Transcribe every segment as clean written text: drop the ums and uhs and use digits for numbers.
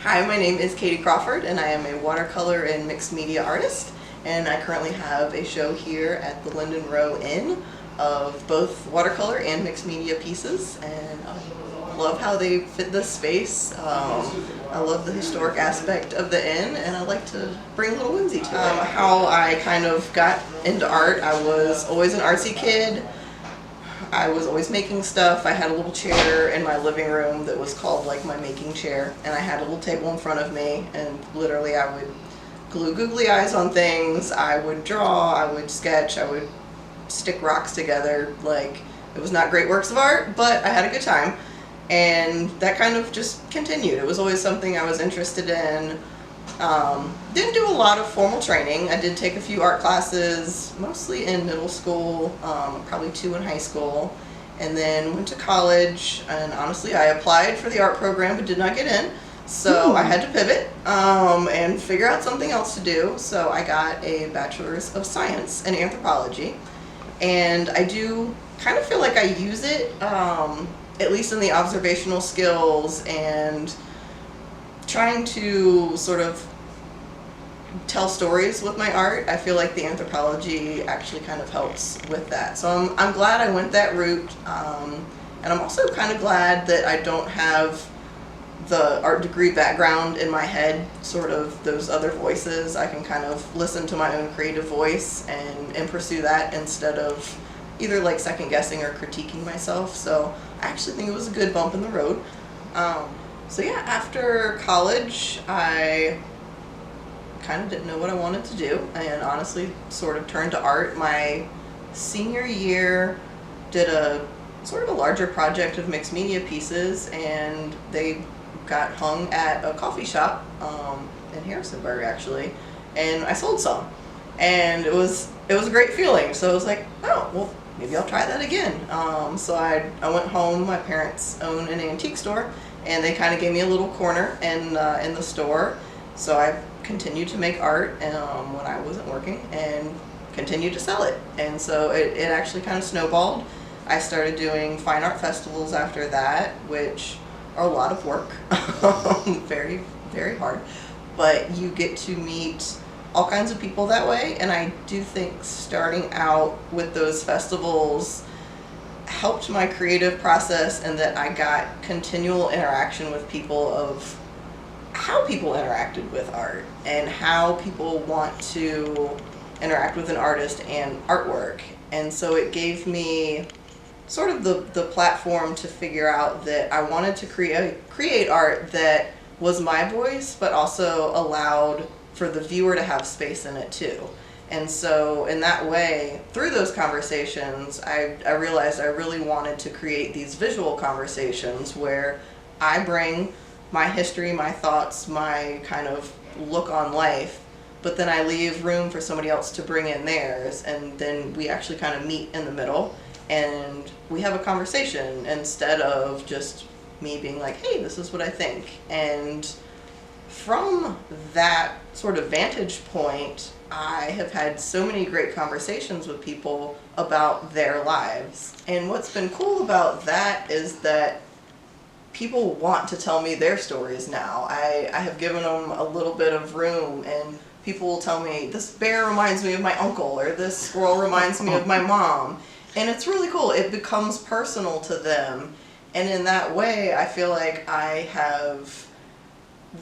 Hi, my name is Katie Crawford, and I am a watercolor and mixed media artist. And I currently have a show here at the Linden Row Inn of both watercolor and mixed media pieces. And I love how they fit this space. I love the historic aspect of the inn, and I like to bring a little whimsy to it. How I kind of got into art, I was always an artsy kid. I was always making stuff. I had a little chair in my living room that was called like my making chair, and I had a little table in front of me, and literally I would glue googly eyes on things, I would draw, I would sketch, I would stick rocks together. Like, it was not great works of art, but I had a good time, and that kind of just continued. It was always something I was interested in. Didn't do a lot of formal training. I did take a few art classes, mostly in middle school, probably 2 in high school, and then went to college, and honestly I applied for the art program but did not get in, so I had to pivot and figure out something else to do. So I got a bachelor's of science in anthropology, and I do kind of feel like I use it, at least in the observational skills and trying to sort of tell stories with my art. I feel like the anthropology actually kind of helps with that. So I'm glad I went that route, and I'm also kind of glad that I don't have the art degree background in my head, sort of those other voices. I can kind of listen to my own creative voice and pursue that instead of either like second guessing or critiquing myself. So I actually think it was a good bump in the road. So yeah, after college, I kind of didn't know what I wanted to do, and honestly sort of turned to art. My senior year did a sort of a larger project of mixed media pieces, and they got hung at a coffee shop in Harrisonburg actually, and I sold some, and it was a great feeling. So I was like, oh well, maybe I'll try that again. So I went home. My parents own an antique store, and they kind of gave me a little corner in the store. So I continued to make art when I wasn't working, and continued to sell it. And so it actually kind of snowballed. I started doing fine art festivals after that, which are a lot of work, very, very hard. But you get to meet all kinds of people that way, and I do think starting out with those festivals helped my creative process, and that I got continual interaction with people of how people interacted with art and how people want to interact with an artist and artwork. And so it gave sort of the platform to figure out that I wanted to create art that was my voice, but also allowed for the viewer to have space in it too. And so in that way, through those conversations, I realized I really wanted to create these visual conversations where I bring my history, my thoughts, my kind of look on life, but then I leave room for somebody else to bring in theirs, and then we actually kind of meet in the middle and we have a conversation instead of just me being like, hey, this is what I think. And from that sort of vantage point, I have had so many great conversations with people about their lives. And what's been cool about that is that people want to tell me their stories now. I have given them a little bit of room, and people will tell me, this bear reminds me of my uncle, or this squirrel reminds me of my mom. And it's really cool. It becomes personal to them. And in that way, I feel like I have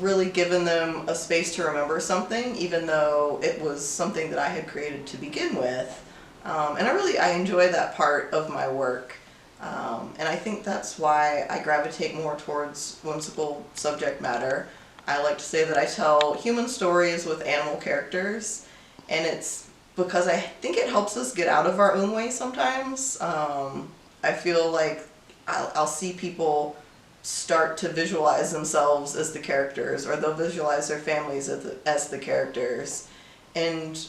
really given them a space to remember something, even though it was something that I had created to begin with. And I enjoy that part of my work. And I think that's why I gravitate more towards whimsical subject matter. I like to say that I tell human stories with animal characters, and it's because I think it helps us get out of our own way sometimes. I feel like I'll see people start to visualize themselves as the characters, or they'll visualize their families as the characters. And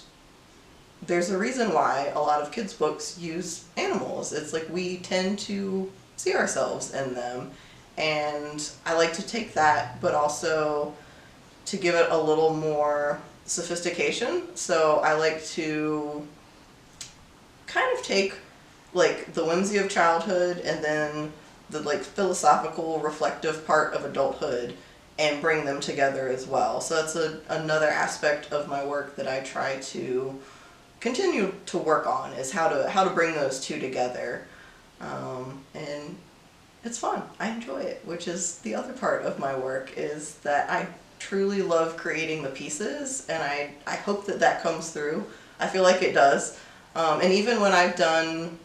there's a reason why a lot of kids' books use animals. It's like we tend to see ourselves in them. And I like to take that, but also to give it a little more sophistication. So I like to kind of take like the whimsy of childhood and then the like philosophical reflective part of adulthood and bring them together as well. So that's another aspect of my work that I try to continue to work on, is how to bring those two together. And it's fun. I enjoy it, which is the other part of my work, is that I truly love creating the pieces, and I hope that that comes through. I feel like it does. And even when I've done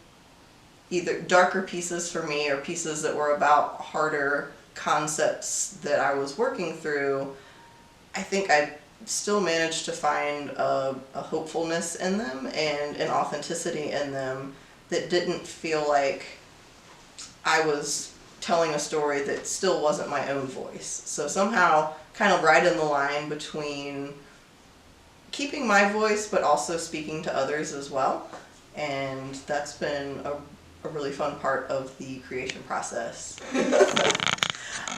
either darker pieces for me or pieces that were about harder concepts that I was working through, I think I still managed to find a hopefulness in them and an authenticity in them that didn't feel like I was telling a story that still wasn't my own voice. So somehow kind of right in the line between keeping my voice but also speaking to others as well. And that's been a really fun part of the creation process.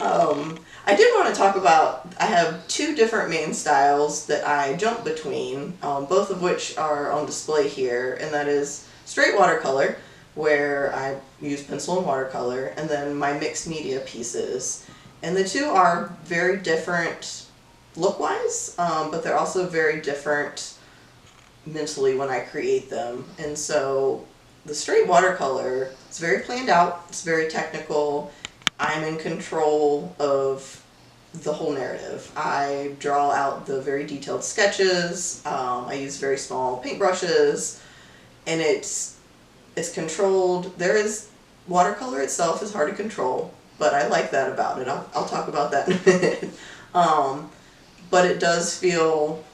I did want to talk about, I have two different main styles that I jump between, both of which are on display here, and that is straight watercolor, where I use pencil and watercolor, and then my mixed media pieces. And the two are very different look-wise, but they're also very different mentally when I create them. And so the straight watercolor, it's very planned out, it's very technical. I'm in control of the whole narrative. I draw out the very detailed sketches, I use very small paintbrushes, and it's controlled. Watercolor itself is hard to control, but I like that about it. I'll talk about that in a minute. But it does feel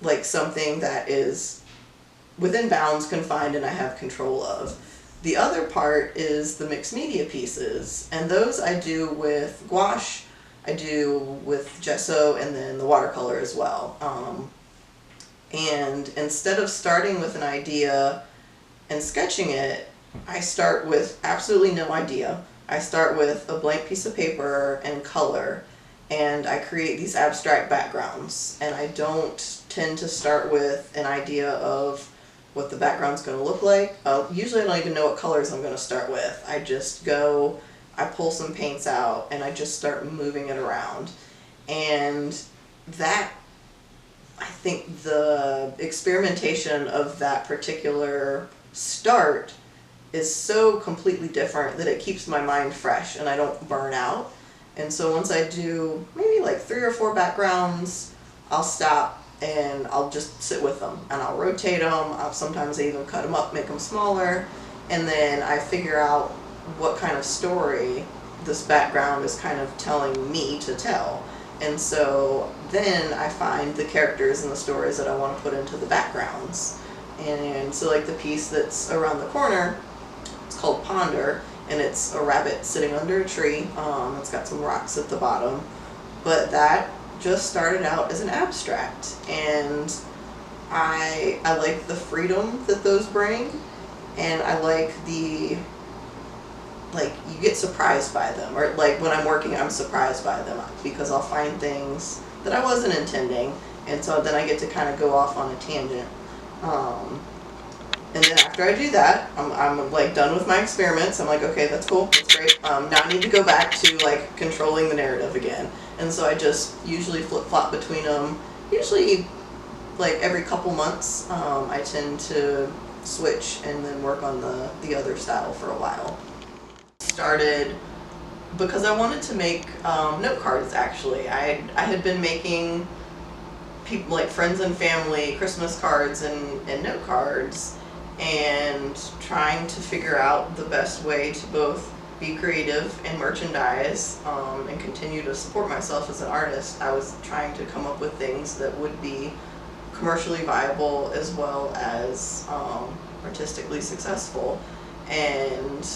like something that is within bounds, confined, and I have control of. The other part is the mixed media pieces, and those I do with gouache, I do with gesso, and then the watercolor as well. And instead of starting with an idea and sketching it, I start with absolutely no idea. I start with a blank piece of paper and color, and I create these abstract backgrounds. And I don't tend to start with an idea of what the background's going to look like. Usually I don't even know what colors I'm going to start with. I just go, I pull some paints out, and I just start moving it around. And that, I think the experimentation of that particular start is so completely different that it keeps my mind fresh and I don't burn out. And so once I do maybe like 3 or 4 backgrounds, I'll stop and I'll just sit with them, and I'll rotate them. Sometimes I even cut them up, make them smaller, and then I figure out what kind of story this background is kind of telling me to tell. And so then I find the characters and the stories that I want to put into the backgrounds. And so like the piece that's around the corner, it's called Ponder, and it's a rabbit sitting under a tree. It's got some rocks at the bottom, but that just started out as an abstract, and I like the freedom that those bring, and I like you get surprised by them, or like when I'm working I'm surprised by them because I'll find things that I wasn't intending, and so then I get to kind of go off on a tangent. And then after I do that, I'm like done with my experiments. I'm like, okay, that's cool, that's great. Now I need to go back to like controlling the narrative again. And so I just usually flip-flop between them. Usually like every couple months, I tend to switch and then work on the other style for a while. Started because I wanted to make note cards, actually. I had been making people, like friends and family, Christmas cards and note cards, and trying to figure out the best way to both be creative and merchandise, and continue to support myself as an artist. I was trying to come up with things that would be commercially viable as well as artistically successful. And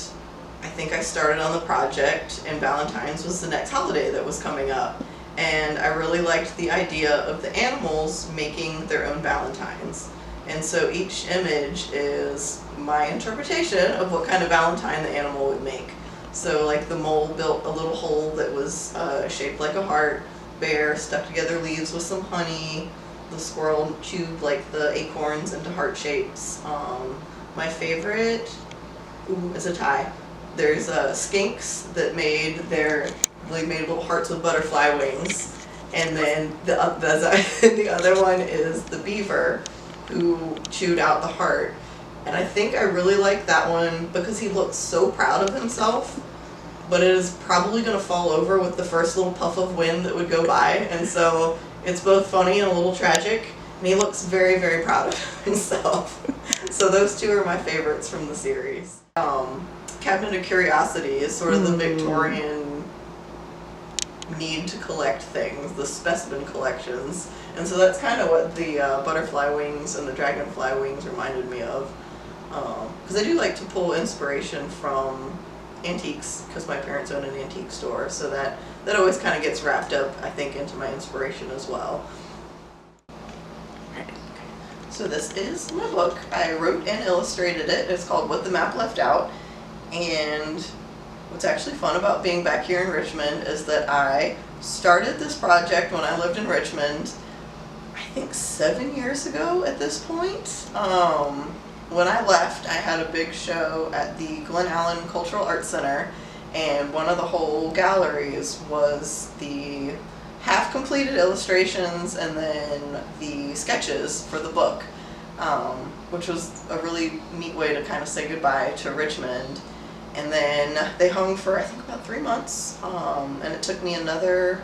I think I started on the project, and Valentine's was the next holiday that was coming up. And I really liked the idea of the animals making their own Valentines. And so each image is my interpretation of what kind of Valentine the animal would make. So like the mole built a little hole that was shaped like a heart, bear stuck together leaves with some honey, the squirrel chewed like the acorns into heart shapes. My favorite is a tie. There's skinks that made their like made little hearts with butterfly wings. And then the other one is the beaver who chewed out the heart. And I think I really like that one because he looks so proud of himself, but it is probably going to fall over with the first little puff of wind that would go by. And so it's both funny and a little tragic, and he looks very, very proud of himself. So those two are my favorites from the series. Cabinet of Curiosity is sort of the Victorian need to collect things, the specimen collections. And so that's kind of what the butterfly wings and the dragonfly wings reminded me of. Because I do like to pull inspiration from antiques, because my parents own an antique store, so that always kind of gets wrapped up, I think, into my inspiration as well. So this is my book. I wrote and illustrated it. It's called What the Map Left Out. And what's actually fun about being back here in Richmond is that I started this project when I lived in Richmond, I think 7 years ago at this point. When I left, I had a big show at the Glen Allen Cultural Arts Center, and one of the whole galleries was the half-completed illustrations and then the sketches for the book, which was a really neat way to kind of say goodbye to Richmond. And then they hung for, I think, about 3 months, and it took me another,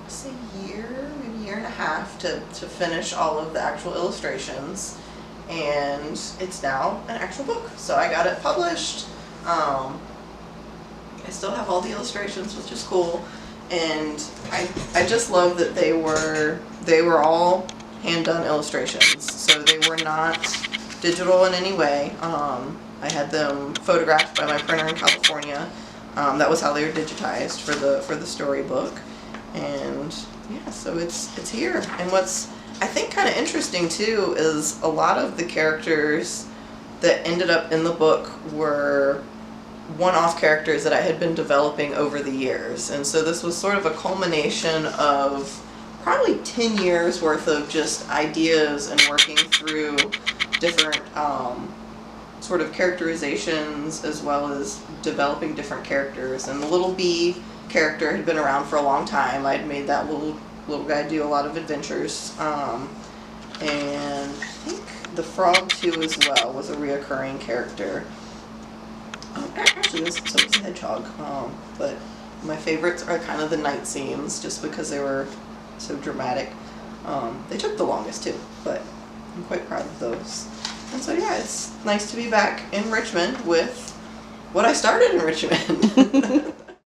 say, year, maybe a year and a half to finish all of the actual illustrations. And it's now an actual book, so I got it published. I still have all the illustrations, which is cool, and I just love that they were all hand-done illustrations, so they were not digital in any way. I had them photographed by my printer in California. That was how they were digitized for the storybook, and yeah, so it's here. And what's I think kind of interesting too is a lot of the characters that ended up in the book were one-off characters that I had been developing over the years, and so this was sort of a culmination of probably 10 years worth of just ideas and working through different sort of characterizations as well as developing different characters. And the little bee character had been around for a long time. I'd made that little guy do a lot of adventures, and I think the frog too as well was a reoccurring character. Actually, so was the hedgehog, but my favorites are kind of the night scenes, just because they were so dramatic. They took the longest too, but I'm quite proud of those. And so yeah, it's nice to be back in Richmond with what I started in Richmond.